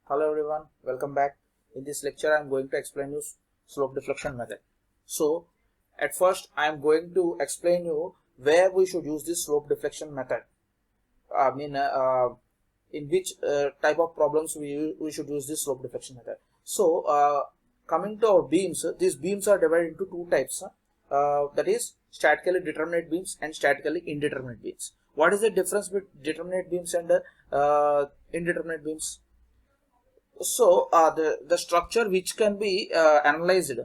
Hello everyone, welcome back. In this lecture I am going to explain you slope deflection method. So at first I am going to explain you where we should use this slope deflection method. In which type of problems we should use this slope deflection method. So coming to our beams, these beams are divided into two types. That is statically determinate beams and statically indeterminate beams. What is the difference between determinate beams and indeterminate beams? So the structure which can be analyzed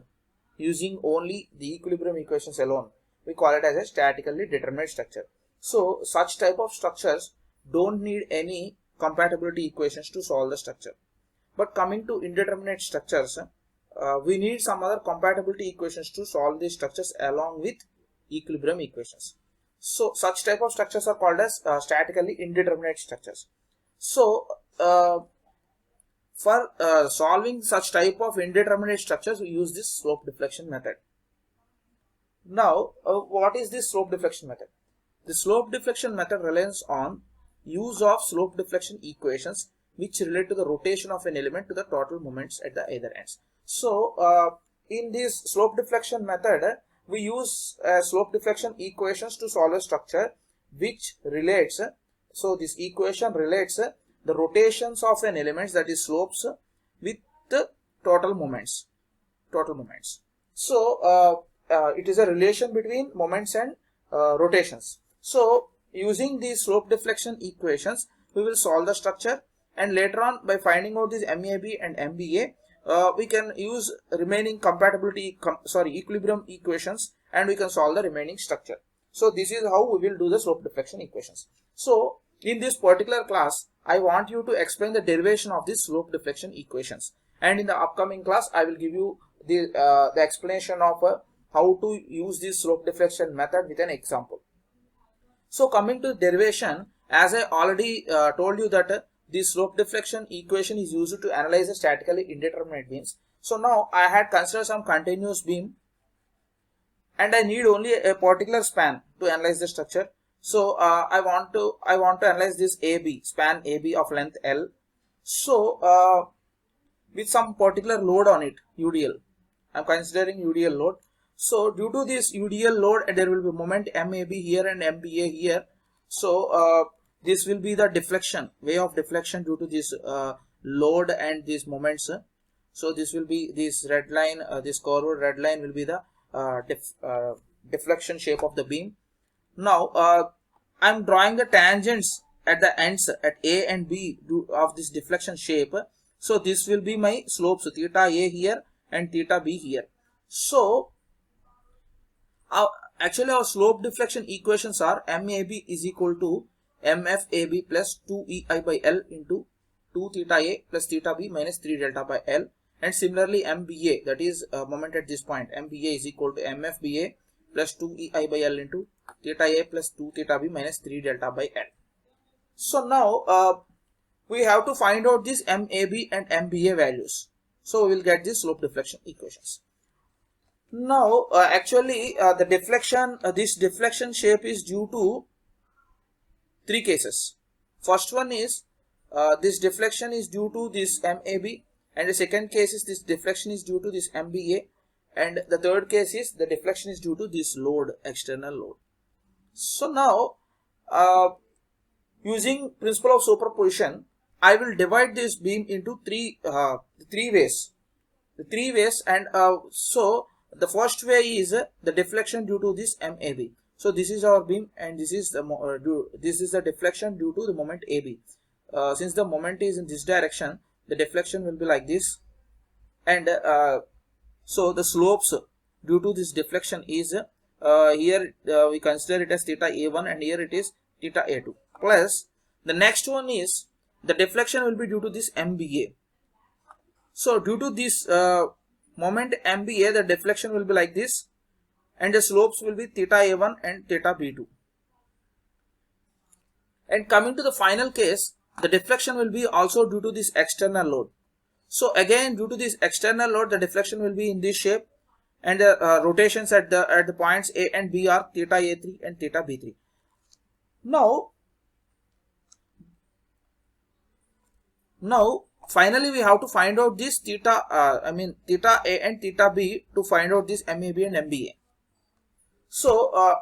using only the equilibrium equations alone, we call it as a statically determinate structure. So such type of structures don't need any compatibility equations to solve the structure. But coming to indeterminate structures, we need some other compatibility equations to solve these structures along with equilibrium equations. So such type of structures are called as statically indeterminate structures. So for solving such type of indeterminate structures, we use this slope deflection method. Now, what is this slope deflection method? The slope deflection method relies on use of slope deflection equations which relate to the rotation of an element to the total moments at the either ends. So, in this slope deflection method, we use slope deflection equations to solve a structure which relates. So, this equation relates the rotations of an element, that is slopes, with the total moments. So it is a relation between moments and rotations. So using these slope deflection equations, we will solve the structure, and later on by finding out this MAB and MBA, we can use remaining equilibrium equations, and we can solve the remaining structure. So this is how we will do the slope deflection equations. So in this particular class, I want you to explain the derivation of these slope deflection equations, and in the upcoming class I will give you the explanation of how to use this slope deflection method with an example. So coming to derivation, as I already told you that the slope deflection equation is used to analyze the statically indeterminate beams. So now I had considered some continuous beam, and I need only a particular span to analyze the structure. So I want to analyze this span AB of length L. So with some particular load on it, UDL. I'm considering UDL load. So due to this UDL load, there will be moment MAB here and MBA here. So this will be the deflection, way of deflection due to this load and these moments. So this will be this red line, this curved red line will be the deflection shape of the beam. Now I'm drawing the tangents at the ends at A and B of this deflection shape. So this will be my slopes, theta A here and theta B here. So actually our slope deflection equations are MAB is equal to MFAB plus 2EI by L into 2 theta A plus theta B minus 3 delta by L. And similarly MBA, that is moment at this point, MBA is equal to MFBA plus 2EI by L into theta A plus 2 theta B minus 3 delta by L. So now we have to find out these MAB and MBA values. So we will get these slope deflection equations. Now actually the deflection, this deflection shape is due to three cases. First one is this deflection is due to this MAB, and the second case is this deflection is due to this MBA, and the third case is the deflection is due to this load, external load. So now using principle of superposition, I will divide this beam into three ways. And so the first way is the deflection due to this MAB. So this is our beam, and this is the deflection due to the moment AB. Since the moment is in this direction, the deflection will be like this, and so the slopes due to this deflection is here we consider it as theta A1, and here it is theta A2. Plus the next one is the deflection will be due to this MBA. So due to this moment MBA, the deflection will be like this, and the slopes will be theta A1 and theta B2. And coming to the final case, the deflection will be also due to this external load. So again, due to this external load, the deflection will be in this shape, and the rotations at the points A and B are theta A3 and theta B3. Now finally we have to find out this theta, theta A and theta B to find out this MAB and MBA. So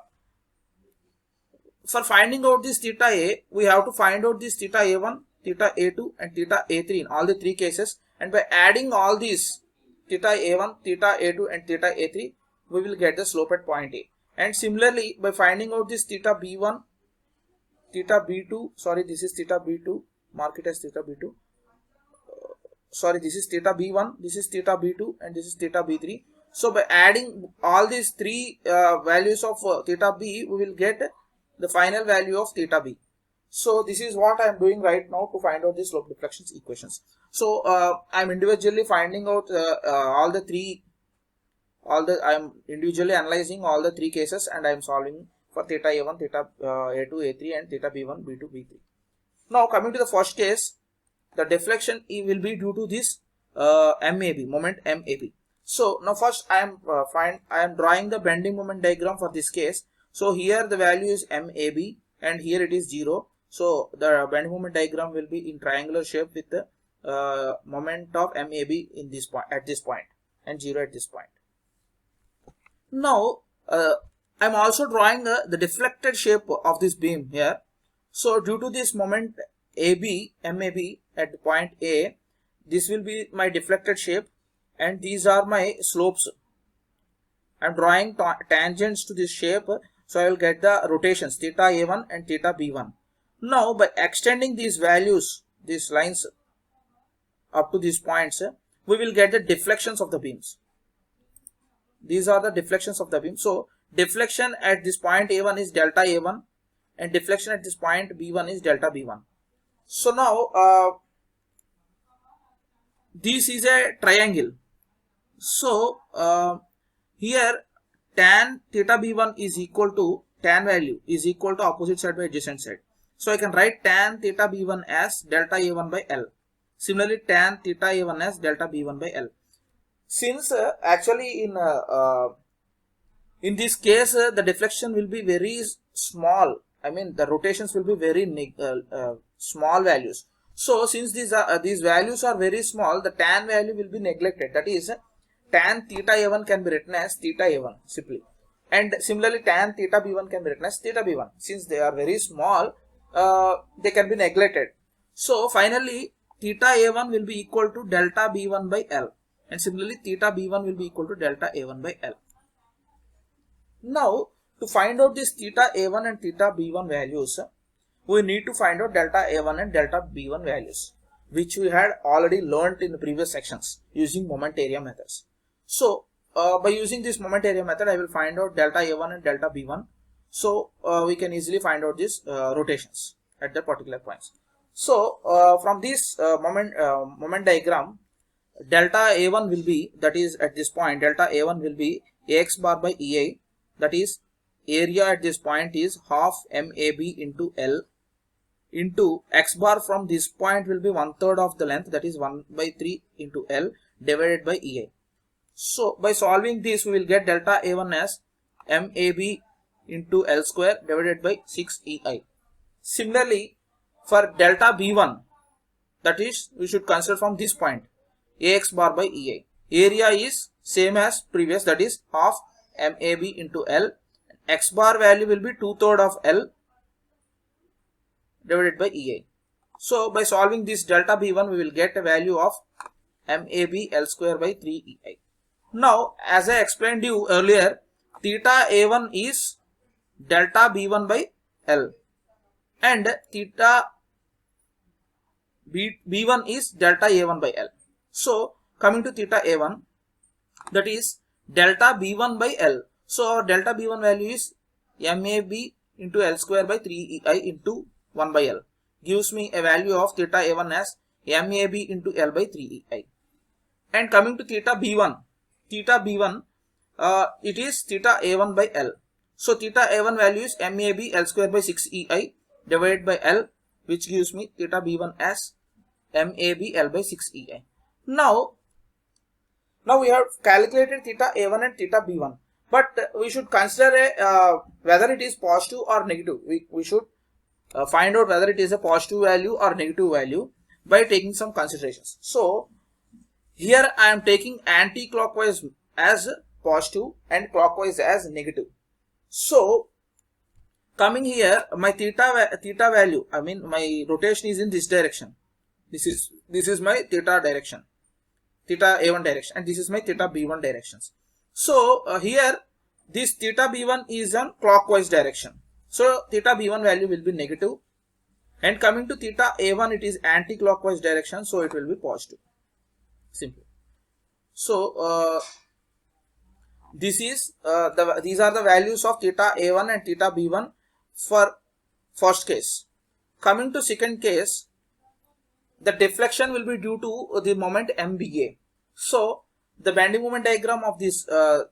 for finding out this theta A, we have to find out this theta A1, theta A2 and theta A3 in all the three cases, and by adding all these theta A1, theta A2 and theta A3, we will get the slope at point A. And similarly, by finding out this theta B1, theta B2, sorry, this is theta B2, mark it as theta B2, sorry, this is theta B1, this is theta B2 and this is theta B3. So by adding all these three values of theta B, we will get the final value of theta B. So this is what I am doing right now to find out the slope deflections equations. So I am individually finding out I am individually analyzing all the three cases, and I am solving for theta A1, theta A2, A3 and theta B1, B2, B3. Now coming to the first case, the deflection will be due to this MAB, moment MAB. So now first I am drawing the bending moment diagram for this case. So here the value is MAB and here it is 0. So the bending moment diagram will be in triangular shape with the moment of MAB in this point, at this point, and 0 at this point. Now I am also drawing the deflected shape of this beam here. So due to this moment MAB at the point A, this will be my deflected shape and these are my slopes. I am drawing tangents to this shape, so I will get the rotations theta A1 and theta B1. Now by extending these values, these lines up to these points, we will get the deflections of the beams. These are the deflections of the beam. So deflection at this point A1 is delta A1 and deflection at this point B1 is delta B1. So now this is a triangle. So here tan theta B1 is equal to, tan value is equal to opposite side by adjacent side. So I can write tan theta B1 as delta A1 by L. Similarly tan theta A1 as delta B1 by L. Since actually in this case the deflection will be very small, I mean the rotations will be very small values. So since these values are very small, the tan value will be neglected. That is, tan theta A1 can be written as theta A1 simply, and similarly tan theta B1 can be written as theta B1. Since they are very small, they can be neglected. So finally theta A1 will be equal to delta B1 by L, and similarly theta B1 will be equal to delta A1 by L. Now to find out this theta A1 and theta B1 values, we need to find out delta A1 and delta B1 values, which we had already learnt in the previous sections using moment area methods. So by using this moment area method, I will find out delta A1 and delta B1. So we can easily find out these rotations at the particular points. So from this moment diagram, delta A1 will be, that is at this point, delta A1 will be AX bar by EI, that is area at this point is half MAB into L, into X bar from this point will be 1/3 of the length, that is 1/3 into L divided by EI. So by solving this, we will get delta A1 as MAB into L square divided by 6 EI. Similarly for delta B1, that is we should consider from this point AX bar by EI. Area is same as previous, that is half MAB into L. X bar value will be 2/3 of L divided by EI. So by solving this delta B1, we will get a value of MAB L square by 3 EI. Now as I explained you earlier, theta A1 is delta B1 by L and theta B1 is delta A1 by L. So coming to theta A1, that is delta B1 by L. So our delta B1 value is MAB into L square by 3 EI into 1 by L, gives me a value of theta A1 as MAB into L by 3 EI. And coming to theta B1, it is theta A1 by L. So theta A1 value is MAB L square by 6 EI divided by L, which gives me theta B1 as MAB L by 6 EI. Now we have calculated theta A1 and theta B1, but we should consider whether it is positive or negative. We should find out whether it is a positive value or negative value. by taking some considerations. So here I am taking anti-clockwise as positive and clockwise as negative. So coming here, my theta value, I mean my rotation is in this direction. This is my theta direction, theta A1 direction, and this is my theta B1 directions. So here this theta B1 is on clockwise direction. So theta B1 value will be negative, and coming to theta A1, it is anti-clockwise direction, so it will be positive. Simple. So these are the values of theta A1 and theta B1 for first case. Coming to second case, the deflection will be due to the moment MBA. So the bending moment diagram of this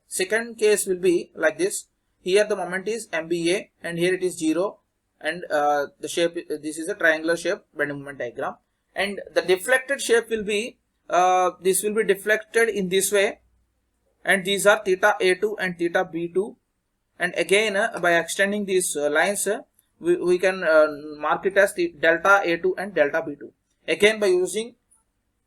second case will be like this. Here the moment is MBA and here it is 0, and the shape, this is a triangular shape bending moment diagram, and the deflected shape will be this will be deflected in this way, and these are theta A2 and theta B2, and again by extending these lines we can mark it as the delta A2 and delta B2. Again, by using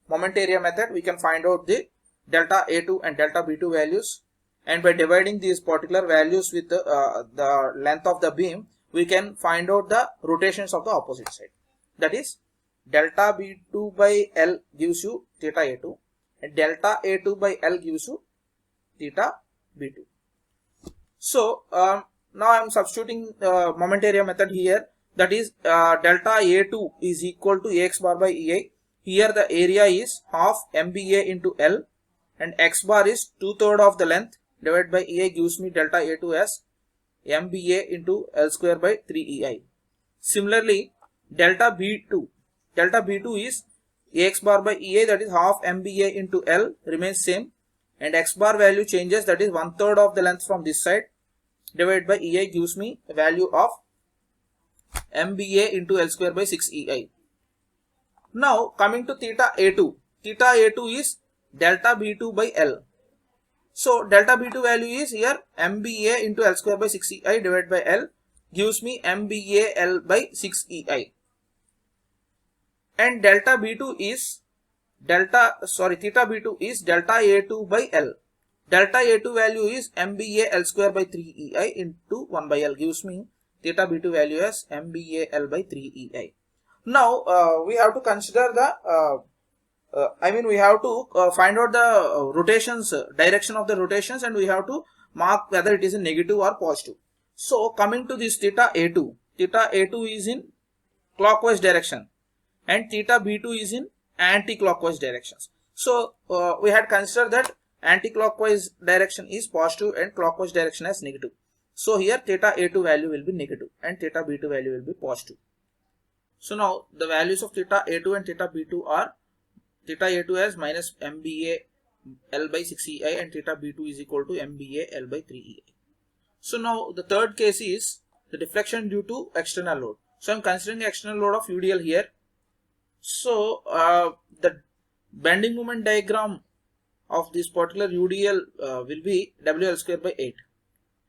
moment area method, we can find out the delta A2 and delta B2 values, and by dividing these particular values with the length of the beam, we can find out the rotations of the opposite side. That is, delta B2 by L gives you theta A2, and delta A2 by L gives you theta B2. So now I am substituting moment area method here. That is, delta A2 is equal to Ax bar by EI. Here the area is half MBA into L, and X bar is 2/3 of the length divided by EI gives me delta A2 as MBA into L square by 3EI. Similarly, delta B2 is Ax bar by EI, that is half MBA into L, remains same, and X bar value changes, that is 1/3 of the length from this side divided by EI gives me a value of MBA into L square by 6EI. Now coming to theta A2 is delta B2 by L. So delta B2 value is here MBA into L square by 6EI divided by L gives me MBA L by 6EI. And theta B2 is delta A2 by L. Delta A2 value is MBA L square by 3EI into 1 by L gives me theta B2 value as MBA L by 3EI. Now we have to consider the we have to find out the rotations, direction of the rotations, and we have to mark whether it is a negative or positive. So coming to this theta A2 is in clockwise direction and theta B2 is in anti-clockwise directions. So we had considered that anti-clockwise direction is positive and clockwise direction as negative. So here theta A2 value will be negative and theta B2 value will be positive. So now the values of theta A2 and theta B2 are theta A2 as minus MBA L by 6EI and theta B2 is equal to MBA L by 3EI. So now the third case is the deflection due to external load. So I am considering external load of UDL here. So the bending moment diagram of this particular UDL will be WL square by 8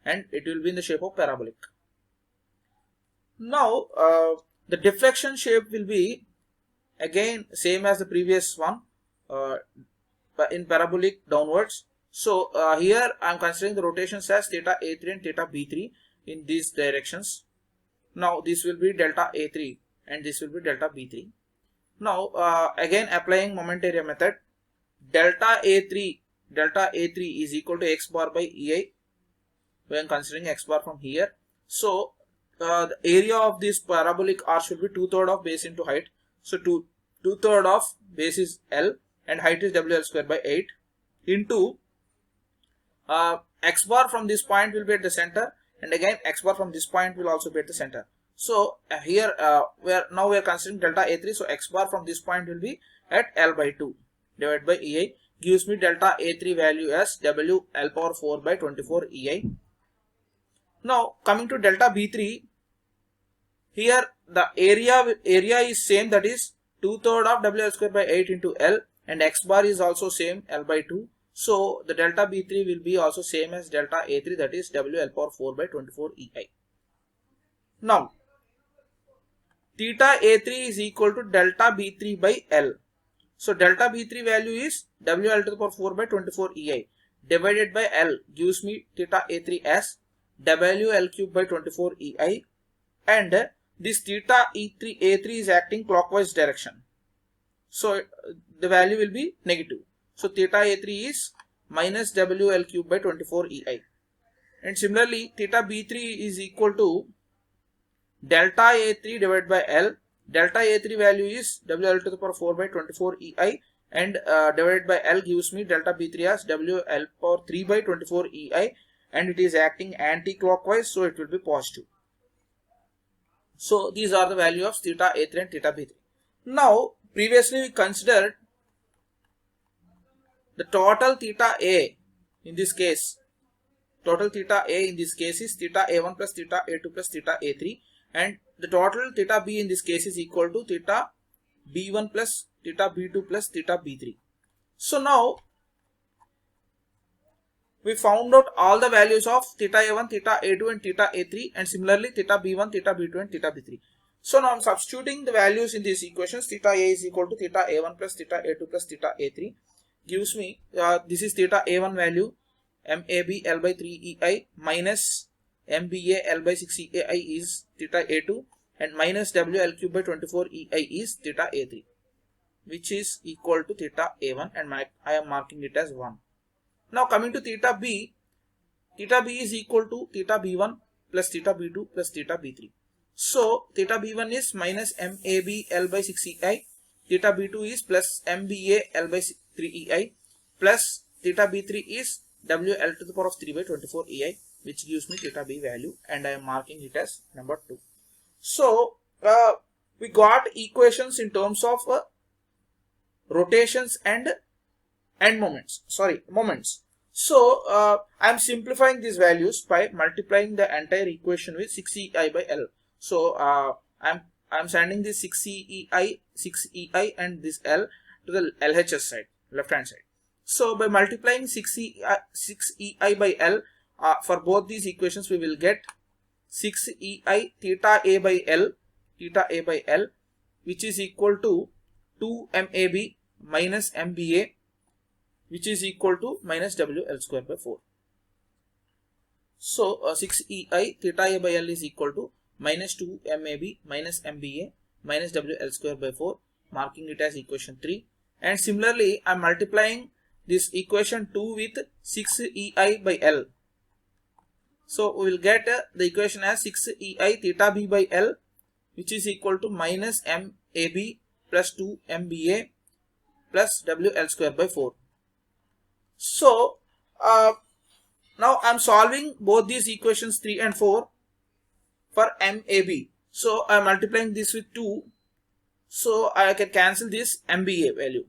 and it will be in the shape of parabolic. Now the deflection shape will be again same as the previous one in parabolic downwards. So here I am considering the rotations as theta A3 and theta B3 in these directions. Now this will be delta A3 and this will be delta B3. Now again applying moment area method, delta A3 is equal to X bar by EI when considering X bar from here. So the area of this parabolic arch will be 2/3 of base into height. So 2/3 of base is L and height is WL square by 8 into X bar from this point will be at the center, and again X bar from this point will also be at the center. So here we are considering delta A3, so X bar from this point will be at L by 2 divided by EI gives me delta A3 value as W L power 4 by 24 EI. Now coming to delta B3, here the area is same, that is 2/3 of WL square by 8 into L, and X bar is also same L by 2. So the delta B3 will be also same as delta A3, that is WL power 4 by 24 EI. Now theta A3 is equal to delta B3 by L. So delta B3 value is WL to the power 4 by 24 EI divided by L gives me theta A3 as WL cube by 24 EI, and this theta A3 is acting clockwise direction. So the value will be negative. So theta A3 is minus WL cube by 24 EI. And similarly, theta B3 is equal to delta A3 divided by L. Delta A3 value is WL to the power 4 by 24 EI, and divided by L gives me delta B3 as WL power 3 by 24 EI, and it is acting anti-clockwise, so it will be positive. So these are the value of theta A3 and theta B3. Now previously we considered the total theta A in this case. Total theta A in this case is theta A1 plus theta A2 plus theta A3, and the total theta B in this case is equal to theta B1 plus theta B2 plus theta B3. So now we found out all the values of theta A1, theta A2 and theta A3, and similarly theta B1, theta B2 and theta B3. So now I am substituting the values in these equations. Theta A is equal to theta A1 plus theta A2 plus theta A3 gives me, this is theta A1 value, MAB L by 3 EI minus MBA L by 6 EI is theta A2, and minus WL cube by 24 EI is theta A3, which is equal to theta A1, and I am marking it as 1. Now coming to theta B is equal to theta B1 plus theta B2 plus theta B3. So theta B1 is minus MAB L by 6 EI, theta B2 is plus MBA L by 3 EI, plus theta B3 is WL to the power of 3 by 24 EI, which gives me theta B value, and I am marking it as number 2. So we got equations in terms of rotations and moments. So I am simplifying these values by multiplying the entire equation with 6EI by L. So I am sending this 6EI and this L to the LHS side, left hand side. So by multiplying 6EI by L for both these equations, we will get 6EI theta A by L, which is equal to 2 MAB minus MBA, which is equal to minus WL square by 4. So 6EI theta A by L is equal to minus 2 MAB minus MBA minus WL square by 4, marking it as equation 3. And similarly, I am multiplying this equation 2 with 6EI by L. So we will get the equation as 6EI theta B by L, which is equal to minus MAB plus 2 MBA plus WL square by 4. So now I am solving both these equations 3 and 4 for MAB. So I am multiplying this with 2. So I can cancel this MBA value.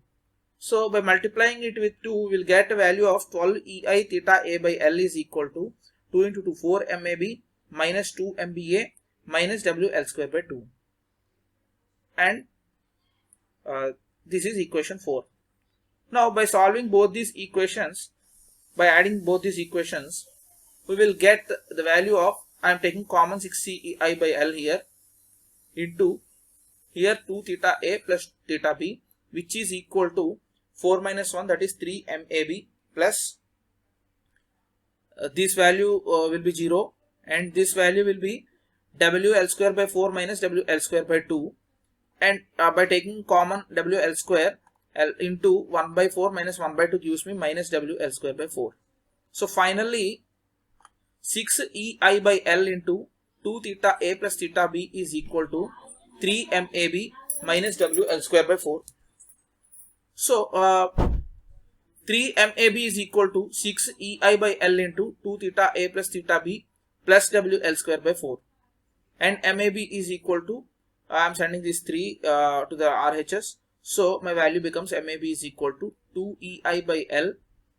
So by multiplying it with 2, we will get a value of 12 EI theta A by L is equal to 2 into 2, 4 MAB minus 2 MBA minus WL square by 2. And this is equation 4. Now by solving both these equations, by adding both these equations, we will get the value of, I am taking common 6CEI by L here, into here 2 theta A plus theta B, which is equal to 4 minus 1, that is 3 MAB plus this value will be 0, and this value will be WL square by 4 minus WL square by 2, and by taking common WL square, L into 1 by 4 minus 1 by 2 gives me minus WL square by 4. So finally 6EI by L into 2 theta A plus theta B is equal to 3 MAB minus WL square by 4. So 3 MAB is equal to 6EI by L into 2 theta A plus theta B plus WL square by 4, and MAB is equal to, I am sending this 3 to the RHS. So my value becomes MAB is equal to 2EI by L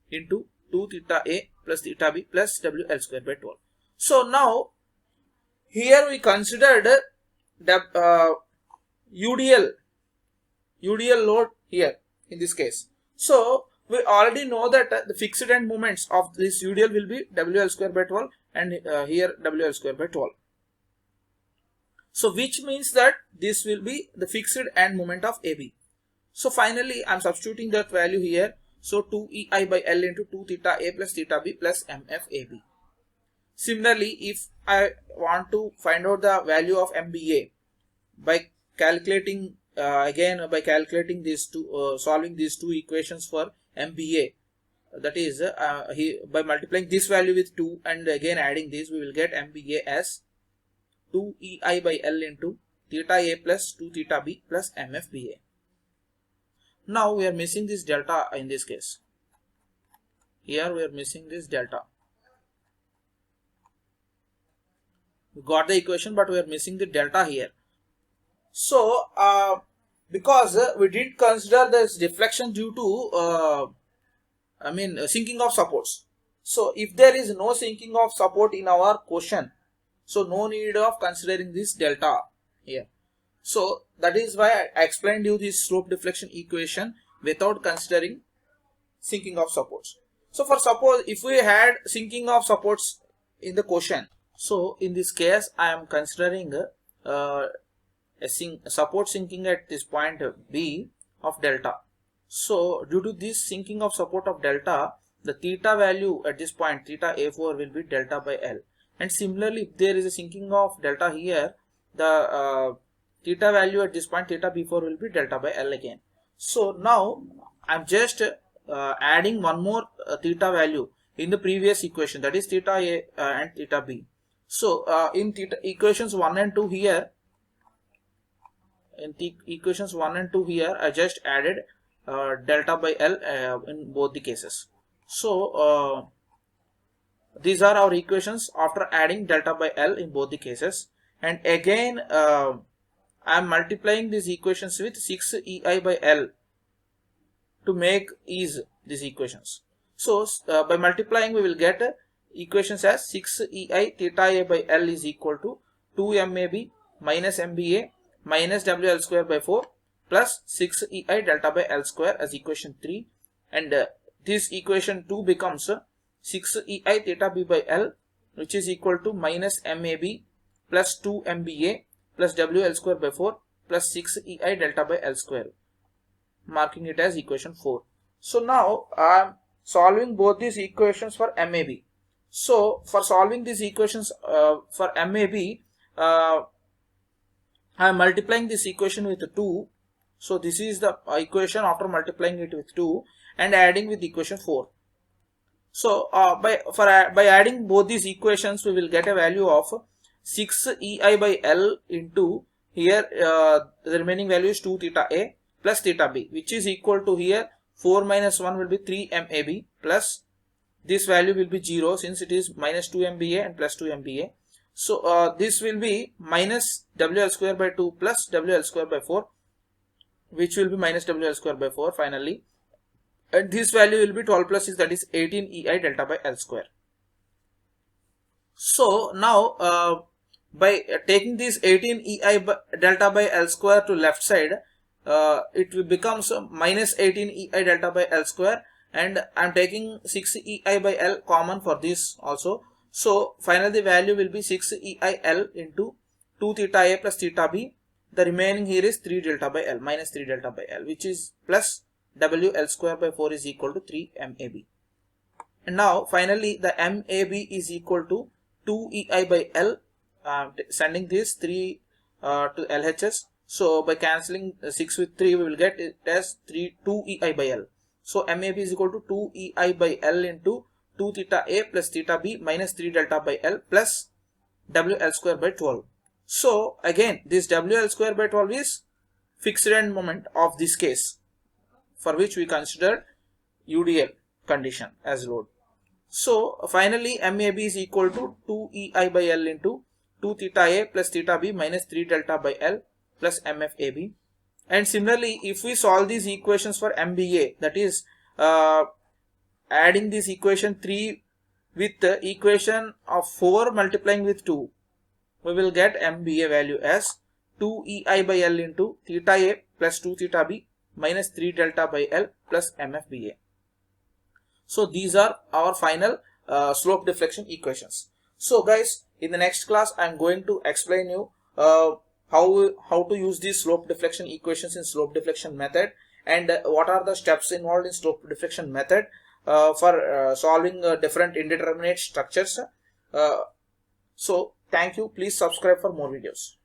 into 2 theta A plus theta B plus WL square by 12. So now here we considered the UDL load here in this case. So we already know that the fixed end moments of this UDL will be WL square by 12 and here WL square by 12. So which means that this will be the fixed end moment of AB. So finally I'm substituting that value here. So 2EI by L into 2 theta A plus theta B plus MF AB. Similarly, if I want to find out the value of MBA by calculating by calculating these two, solving these two equations for MBA, that is by multiplying this value with 2 and again adding this, we will get MBA as 2EI by L into theta A plus 2 theta B plus MFBA. Now we are missing this delta in this case. Here we are missing this delta. We got the equation, but we are missing the delta here. So because we didn't consider this deflection due to sinking of supports. So if there is no sinking of support in our question, so no need of considering this delta here. So that is why I explained you this slope deflection equation without considering sinking of supports. So for suppose if we had sinking of supports in the question, so in this case I am considering a support sinking at this point B of delta. So due to this sinking of support of delta, the theta value at this point theta A4 will be delta by L. And similarly, if there is a sinking of delta here, the theta value at this point theta B4 will be delta by L again. So now I'm just adding one more theta value in the previous equation, that is theta A and theta B. So in equations 1 and 2 here, I just added delta by L in both the cases. So these are our equations after adding delta by L in both the cases. And again I am multiplying these equations with 6EI by L to make ease these equations. So by multiplying we will get equations as 6EI theta A by L is equal to 2MAB minus MBA minus WL square by 4 plus 6EI delta by L square as equation 3, and this equation 2 becomes 6EI theta B by L, which is equal to minus MAB plus 2 MBA plus WL square by 4 plus 6EI delta by L square, marking it as equation 4. So now I am solving both these equations for MAB. So for solving these equations for MAB, I am multiplying this equation with 2. So this is the equation after multiplying it with 2 and adding with equation 4. So by adding both these equations, we will get a value of 6EI by L into here the remaining value is 2 theta A plus theta B, which is equal to here 4 minus 1 will be 3 MAB plus this value will be 0 since it is minus 2 MBA and plus 2 MBA. So this will be minus WL square by 2 plus WL square by 4, which will be minus WL square by 4 finally. And this value will be 12 plus 6, that is 18 EI delta by L square. So now by taking this 18 EI delta by L square to left side, it becomes minus 18 EI delta by L square, and I am taking 6 EI by L common for this also. So finally the value will be 6 EI L into 2 theta A plus theta B. The remaining here is 3 delta by L, minus 3 delta by L, which is plus WL square by 4 is equal to 3 MAB. And now finally the MAB is equal to 2 EI by L, sending this 3 to LHS. So by cancelling 6 with 3, we will get it as 2 EI by L. So MAB is equal to 2 EI by L into 2 theta A plus theta B minus 3 delta by L plus WL square by 12. So again this WL square by 12 is fixed end moment of this case, for which we considered UDL condition as load. So finally MAB is equal to 2 EI by L into 2 theta A plus theta B minus 3 delta by L plus MFAB. And similarly, if we solve these equations for MBA, that is adding this equation 3 with the equation of 4 multiplying with 2, we will get MBA value as 2 EI by L into theta A plus 2 theta B minus 3 delta by L plus MFBA. So these are our final slope deflection equations. So guys, in the next class I am going to explain you how to use these slope deflection equations in slope deflection method, and what are the steps involved in slope deflection method for solving different indeterminate structures. So thank you. Please subscribe for more videos.